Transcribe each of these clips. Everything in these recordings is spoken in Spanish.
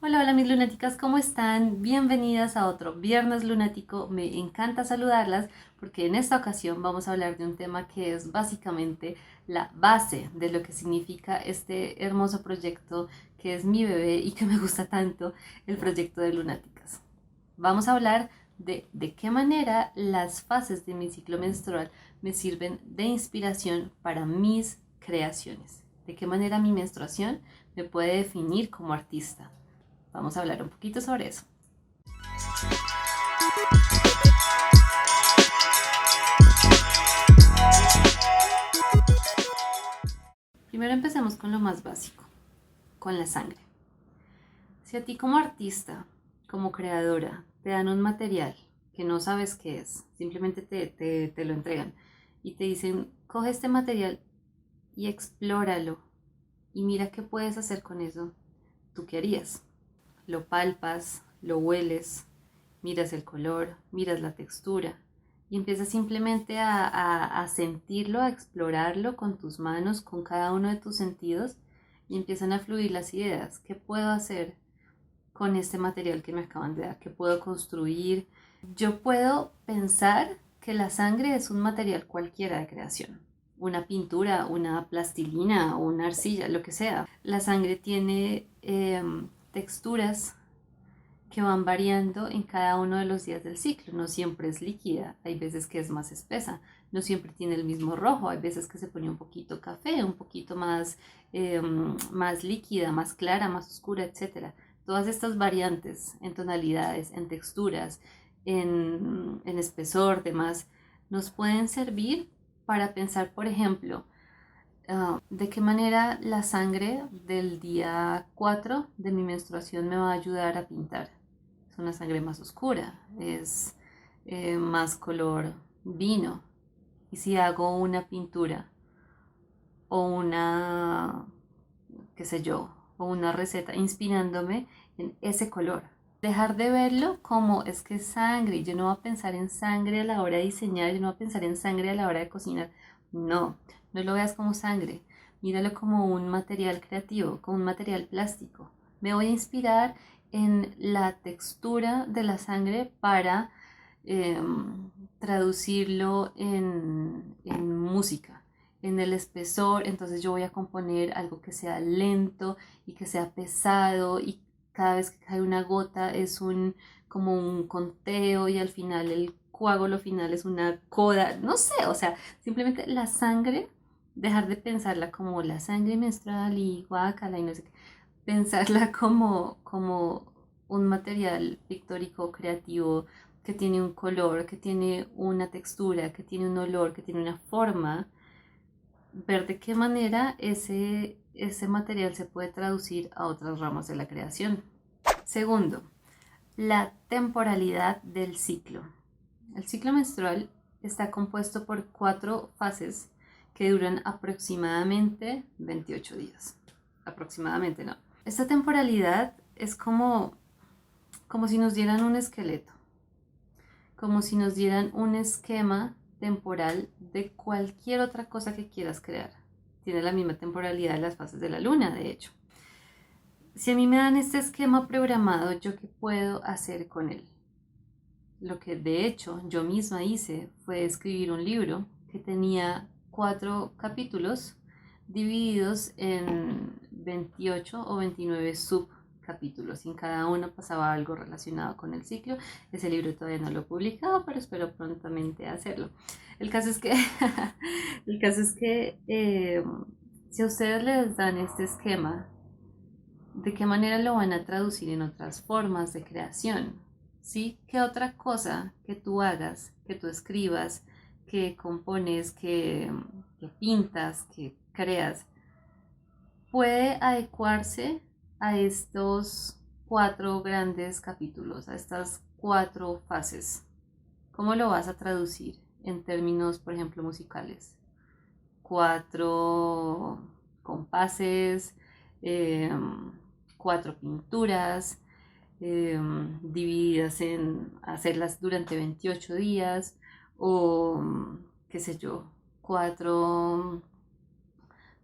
Hola, hola mis lunáticas, ¿cómo están? Bienvenidas a otro Viernes Lunático. Me encanta saludarlas porque en esta ocasión vamos a hablar de un tema que es básicamente la base de lo que significa este hermoso proyecto que es mi bebé y que me gusta tanto, el proyecto de Lunáticas. Vamos a hablar de qué manera las fases de mi ciclo menstrual me sirven de inspiración para mis creaciones. De qué manera mi menstruación me puede definir como artista. Vamos a hablar un poquito sobre eso. Primero empecemos con lo más básico, con la sangre. Si a ti como artista, como creadora, te dan un material que no sabes qué es, simplemente te lo entregan y te dicen, coge este material y explóralo y mira qué puedes hacer con eso, ¿tú qué harías? Lo palpas, lo hueles, miras el color, miras la textura y empiezas simplemente a sentirlo, a explorarlo con tus manos, con cada uno de tus sentidos y empiezan a fluir las ideas. ¿Qué puedo hacer con este material que me acaban de dar? ¿Qué puedo construir? Yo puedo pensar que la sangre es un material cualquiera de creación. Una pintura, una plastilina, una arcilla, lo que sea. La sangre tiene texturas que van variando en cada uno de los días del ciclo. No siempre es líquida, hay veces que es más espesa, no siempre tiene el mismo rojo, hay veces que se pone un poquito café, un poquito más líquida, más clara, más oscura, etc. Todas estas variantes en tonalidades, en texturas, en espesor, demás, nos pueden servir para pensar, por ejemplo, de qué manera la sangre del día 4 de mi menstruación me va a ayudar a pintar. Es una sangre más oscura, es más color vino. Y si hago una pintura o una, qué sé yo, o una receta inspirándome en ese color. Dejar de verlo como es que es sangre. Yo no voy a pensar en sangre a la hora de diseñar, yo no voy a pensar en sangre a la hora de cocinar. No, no lo veas como sangre. Míralo como un material creativo, como un material plástico. Me voy a inspirar en la textura de la sangre para eh, traducirlo en música, en el espesor. Entonces yo voy a componer algo que sea lento y que sea pesado y cada vez que cae una gota es como un conteo y al final el coágulo final es una coda, no sé, o sea, simplemente la sangre, dejar de pensarla como la sangre menstrual y guácala y no sé qué, pensarla como un material pictórico creativo que tiene un color, que tiene una textura, que tiene un olor, que tiene una forma, ver de qué manera ese material se puede traducir a otras ramas de la creación. Segundo, la temporalidad del ciclo. El ciclo menstrual está compuesto por 4 fases que duran aproximadamente 28 días. Aproximadamente no. Esta temporalidad es como si nos dieran un esqueleto, como si nos dieran un esquema temporal de cualquier otra cosa que quieras crear. Tiene la misma temporalidad de las fases de la luna, de hecho. Si a mí me dan este esquema programado, ¿yo qué puedo hacer con él? Lo que de hecho yo misma hice fue escribir un libro que tenía 4 capítulos divididos en 28 o 29 subcapítulos y en cada uno pasaba algo relacionado con el ciclo. Ese libro todavía no lo he publicado, pero espero prontamente hacerlo. El caso es que, el caso es que si a ustedes les dan este esquema, ¿de qué manera lo van a traducir en otras formas de creación? ¿Sí? ¿Qué otra cosa que tú hagas, que tú escribas, que compones, que pintas, que creas, puede adecuarse a estos 4 grandes capítulos, a estas 4 fases? ¿Cómo lo vas a traducir en términos, por ejemplo, musicales? 4 compases, eh, 4 pinturas, divididas en hacerlas durante 28 días o qué sé yo, 4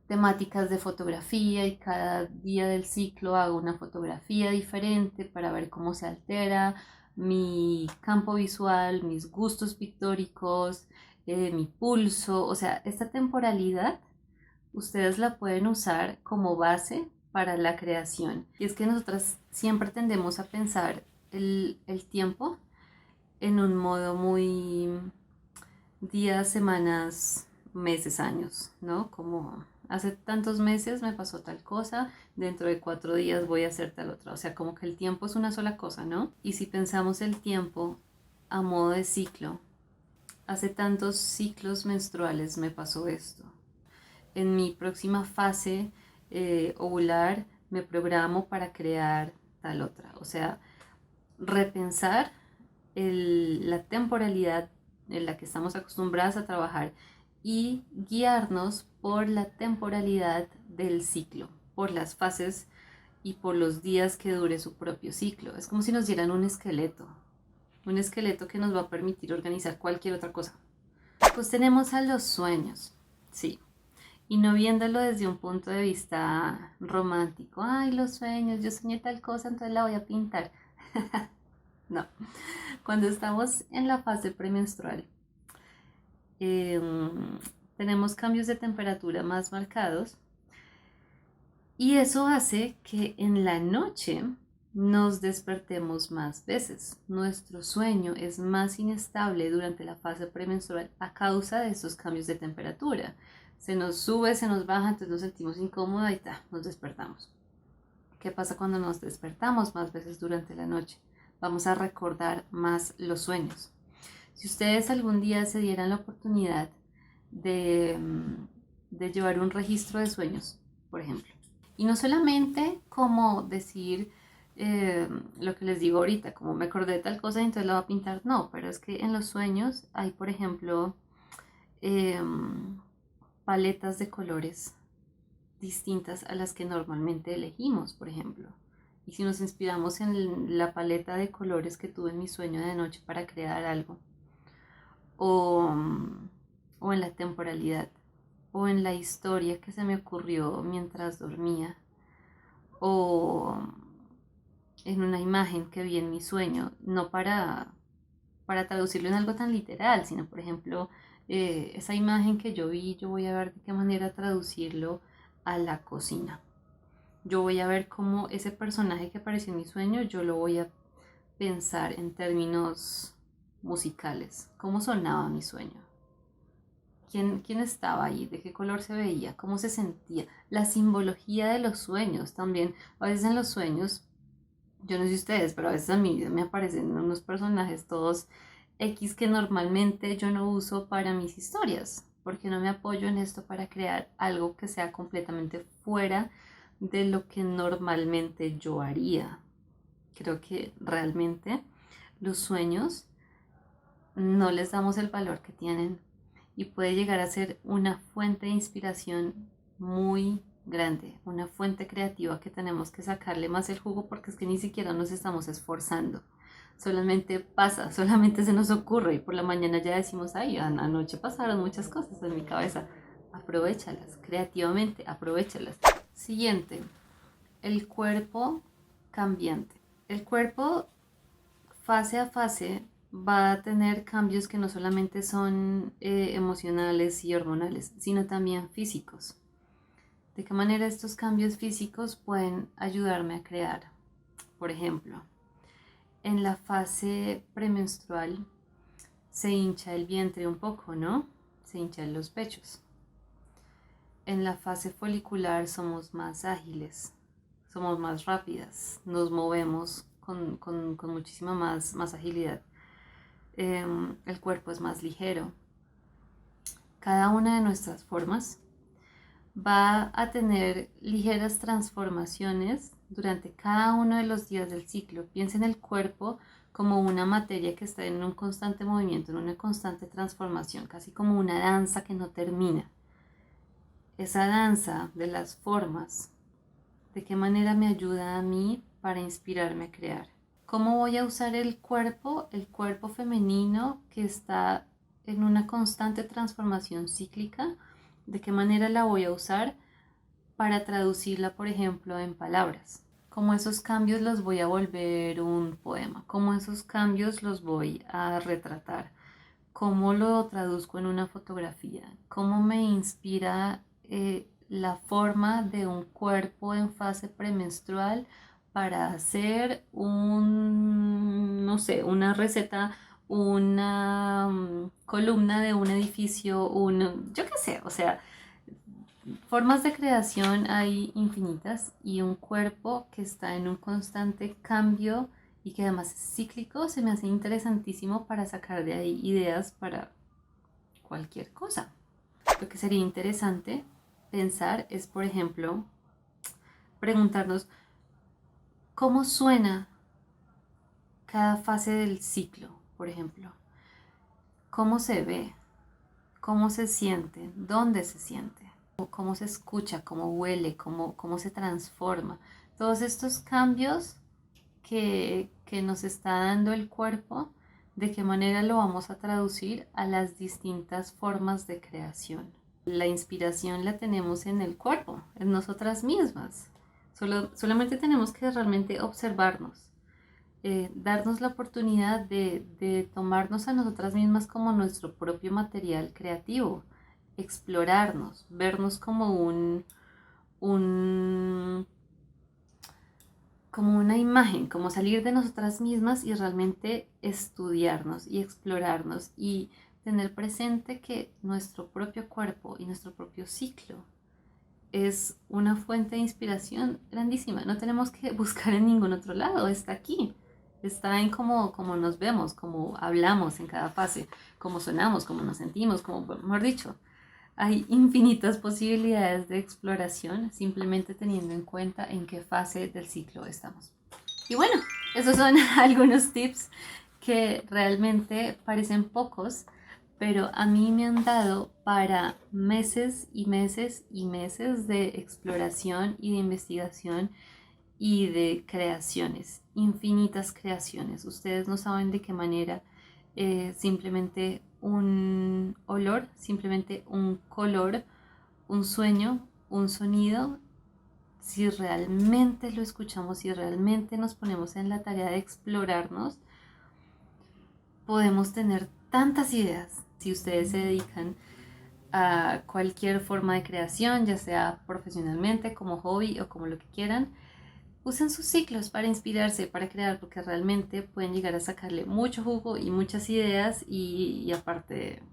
temáticas de fotografía y cada día del ciclo hago una fotografía diferente para ver cómo se altera mi campo visual, mis gustos pictóricos, mi pulso. O sea, esta temporalidad ustedes la pueden usar como base para la creación. Y es que nosotras siempre tendemos a pensar el tiempo en un modo muy días, semanas, meses, años, ¿no? Como hace tantos meses me pasó tal cosa, dentro de 4 días voy a hacer tal otra. O sea, como que el tiempo es una sola cosa, ¿no? Y si pensamos el tiempo a modo de ciclo, hace tantos ciclos menstruales me pasó esto. En mi próxima fase ovular me programo para crear tal otra. O sea, repensar la temporalidad en la que estamos acostumbradas a trabajar y guiarnos por la temporalidad del ciclo, por las fases y por los días que dure su propio ciclo. Es como si nos dieran un esqueleto que nos va a permitir organizar cualquier otra cosa. Pues tenemos a los sueños, sí, y no viéndolo desde un punto de vista romántico. Ay, los sueños, yo soñé tal cosa, entonces la voy a pintar. No, cuando estamos en la fase premenstrual, eh, tenemos cambios de temperatura más marcados y eso hace que en la noche nos despertemos más veces. Nuestro sueño es más inestable durante la fase premenstrual a causa de esos cambios de temperatura. Se nos sube, se nos baja, entonces nos sentimos incómodos y nos despertamos. ¿Qué pasa cuando nos despertamos más veces durante la noche? Vamos a recordar más los sueños. Si ustedes algún día se dieran la oportunidad de, de llevar un registro de sueños, por ejemplo, y no solamente como decir lo que les digo ahorita, como me acordé de tal cosa y entonces la voy a pintar, no, pero es que en los sueños hay, por ejemplo, eh, paletas de colores distintas a las que normalmente elegimos, por ejemplo. Y si nos inspiramos en la paleta de colores que tuve en mi sueño de noche para crear algo, o, o en la temporalidad, o en la historia que se me ocurrió mientras dormía, o en una imagen que vi en mi sueño, no para traducirlo en algo tan literal, sino por ejemplo, esa imagen que yo vi, yo voy a ver de qué manera traducirlo a la cocina. Yo voy a ver cómo ese personaje que apareció en mi sueño, yo lo voy a pensar en términos musicales. ¿Cómo sonaba mi sueño? ¿Quién estaba ahí? ¿De qué color se veía? ¿Cómo se sentía? La simbología de los sueños también. A veces en los sueños, yo no sé ustedes, pero a veces a mí me aparecen unos personajes todos X que normalmente yo no uso para mis historias, porque no me apoyo en esto para crear algo que sea completamente fuera de lo que normalmente yo haría. Creo que realmente los sueños no les damos el valor que tienen y puede llegar a ser una fuente de inspiración muy grande, una fuente creativa que tenemos que sacarle más el jugo porque es que ni siquiera nos estamos esforzando. Solamente pasa, solamente se nos ocurre y por la mañana ya decimos, ay, anoche pasaron muchas cosas en mi cabeza. Aprovéchalas, creativamente, aprovéchalas. Siguiente, el cuerpo cambiante. El cuerpo fase a fase va a tener cambios que no solamente son emocionales y hormonales, sino también físicos. ¿De qué manera estos cambios físicos pueden ayudarme a crear? Por ejemplo, en la fase premenstrual se hincha el vientre un poco, ¿no? Se hinchan los pechos. En la fase folicular somos más ágiles, somos más rápidas, nos movemos con muchísima más agilidad. El cuerpo es más ligero. Cada una de nuestras formas va a tener ligeras transformaciones durante cada uno de los días del ciclo. Piensa en el cuerpo como una materia que está en un constante movimiento, en una constante transformación, casi como una danza que no termina. Esa danza de las formas, ¿de qué manera me ayuda a mí para inspirarme a crear? ¿Cómo voy a usar el cuerpo femenino que está en una constante transformación cíclica? ¿De qué manera la voy a usar para traducirla, por ejemplo, en palabras. Cómo esos cambios los voy a volver un poema, cómo esos cambios los voy a retratar, cómo lo traduzco en una fotografía, cómo me inspira la forma de un cuerpo en fase premenstrual para hacer no sé, una receta, una columna de un edificio, yo qué sé, o sea, formas de creación hay infinitas y un cuerpo que está en un constante cambio y que además es cíclico se me hace interesantísimo para sacar de ahí ideas para cualquier cosa. Lo que sería interesante pensar es, por ejemplo, preguntarnos cómo suena cada fase del ciclo, por ejemplo. ¿Cómo se ve? ¿Cómo se siente? ¿Dónde se siente? ¿Cómo se escucha? ¿Cómo huele? ¿Cómo se transforma? Todos estos cambios que nos está dando el cuerpo, ¿de qué manera lo vamos a traducir a las distintas formas de creación? La inspiración la tenemos en el cuerpo, en nosotras mismas. Solamente tenemos que realmente observarnos, darnos la oportunidad de tomarnos a nosotras mismas como nuestro propio material creativo, explorarnos, vernos como un como una imagen, como salir de nosotras mismas y realmente estudiarnos y explorarnos y tener presente que nuestro propio cuerpo y nuestro propio ciclo es una fuente de inspiración grandísima. No tenemos que buscar en ningún otro lado, está aquí. Está en cómo nos vemos, cómo hablamos en cada fase, cómo sonamos, cómo nos sentimos, como mejor dicho. Hay infinitas posibilidades de exploración simplemente teniendo en cuenta en qué fase del ciclo estamos. Y bueno, esos son algunos tips que realmente parecen pocos, pero a mí me han dado para meses y meses y meses de exploración y de investigación y de creaciones, infinitas creaciones. Ustedes no saben de qué manera simplemente un olor, simplemente un color, un sueño, un sonido, si realmente lo escuchamos, si realmente nos ponemos en la tarea de explorarnos, podemos tener tantas ideas. Si ustedes se dedican a cualquier forma de creación, ya sea profesionalmente, como hobby o como lo que quieran, usen sus ciclos para inspirarse, para crear, porque realmente pueden llegar a sacarle mucho jugo y muchas ideas y aparte,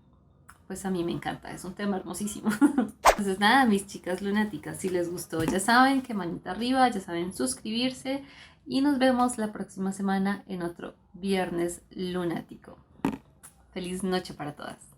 pues a mí me encanta, es un tema hermosísimo. Entonces nada, mis chicas lunáticas, si les gustó ya saben que manita arriba, ya saben suscribirse y nos vemos la próxima semana en otro viernes lunático. Feliz noche para todas.